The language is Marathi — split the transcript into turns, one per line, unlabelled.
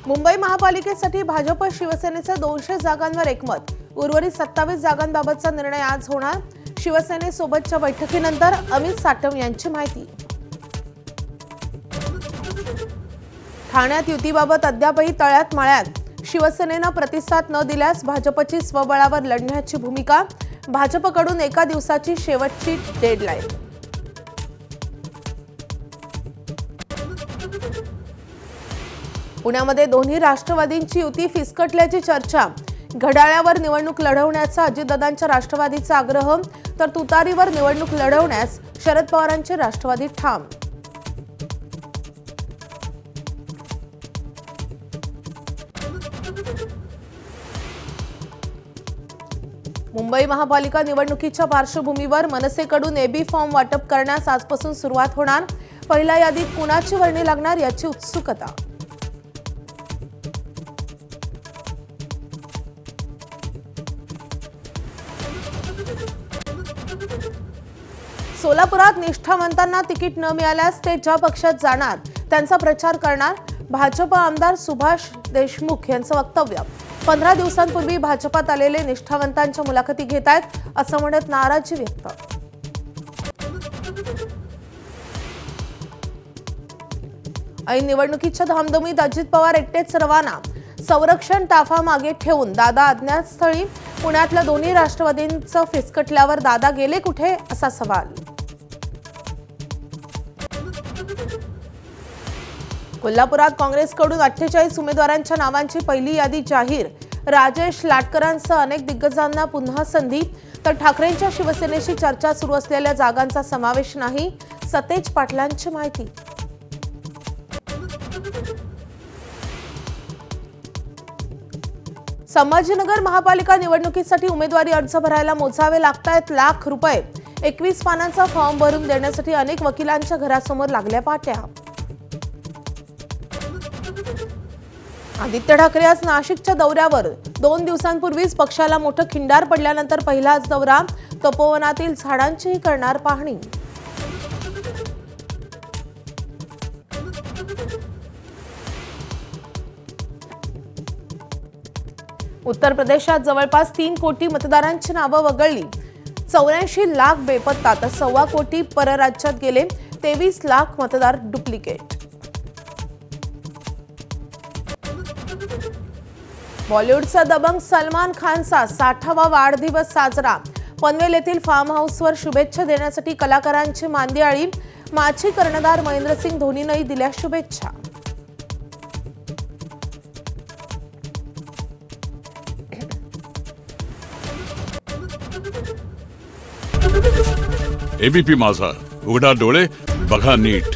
मुंबई महापालिकेसाठी भाजप शिवसेनेचे 200 जागांवर एकमत। उर्वरित 27 जागांबाबतचा निर्णय आज होणार। शिवसेनेसोबतच्या बैठकीनंतर अमित साटम यांची माहिती। ठाण्यात युतीबाबत अद्यापही तळ्यात मळ्यात। शिवसेनेनं प्रतिसाद न दिल्यास भाजपची स्वबळावर लढण्याची भूमिका। भाजपकडून एका दिवसाची शेवटची डेडलाईन। पुण्यामध्ये दोन्ही राष्ट्रवादींची युती फिसकटल्याची चर्चा। घड्याळावर निवडणूक लढवण्याचा अजितदादांच्या राष्ट्रवादीचा आग्रह, तर तुतारीवर निवडणूक लढवण्यास शरद पवारांचे राष्ट्रवादी ठाम। मुंबई महापालिका निवडणुकीच्या पार्श्वभूमीवर मनसेकडून एबी फॉर्म वाटप करण्यास आजपासून सुरुवात होणार। पहिल्या यादीत कुणाची वर्णी लागणार याची उत्सुकता। सोलापुरात निष्ठावंतांना तिकीट न मिळाल्यास ते ज्या पक्षात जाणार त्यांचा प्रचार करणार। भाजप आमदार सुभाष देशमुख यांचं वक्तव्य। 15 दिवसांपूर्वी भाजपात आलेले निष्ठावंतांच्या मुलाखती घेत आहेत असं म्हणत नाराजी व्यक्त। ऐन निवडणुकीच्या धामधुमीत अजित पवार एकटेच रवाना। संरक्षण ताफा मागे ठेवून दादा अज्ञातस्थळी। पुण्यातल्या दोन्ही राष्ट्रवादींचं फिसकटल्यावर दादा गेले कुठे असा सवाल। कोल्हापुरात काँग्रेसकडून 48 उमेदवारांच्या नावांची पहिली यादी जाहीर। राजेश लाटकरांसह अनेक दिग्गजांना पुन्हा संधी, तर ठाकरेंच्या शिवसेनेशी चर्चा सुरू असलेल्या जागांचा समावेश नाही। सतेज पाटलांची माहिती। संभाजीनगर महापालिका निवडणुकीसाठी उमेदवारी अर्ज भरायला मोजावे लागतायत लाख रुपये। 21 पानांचा फॉर्म भरून देण्यासाठी अनेक वकिलांच्या घरासमोर लागल्या पाट्या। आदित्य ठाकरे आज नाशिकच्या दौऱ्यावर। 2 दिवसांपूर्वीच पक्षाला मोठं खिंडार पडल्यानंतर पहिलाच दौरा। तपोवनातील झाडांचीही करणार पाहणी। उत्तर प्रदेशात जवळपास 3 कोटी मतदारांची नावं वगळली। 84 लाख बेपत्ता, तर 1.25 कोटी परराज्यात गेले। 23 लाख मतदार डुप्लिकेट। बॉलिवूडचा दबंग सलमान खानचा 60वा वाढदिवस साजरा। पनवेल येथील फार्म हाऊसवर शुभेच्छा देण्यासाठी कलाकारांची मांदियाळी। माजी कर्णधार महेंद्रसिंग धोनीनंही दिल्या शुभेच्छा।
एबीपी माझा, उघडा डोळे बघा नीट।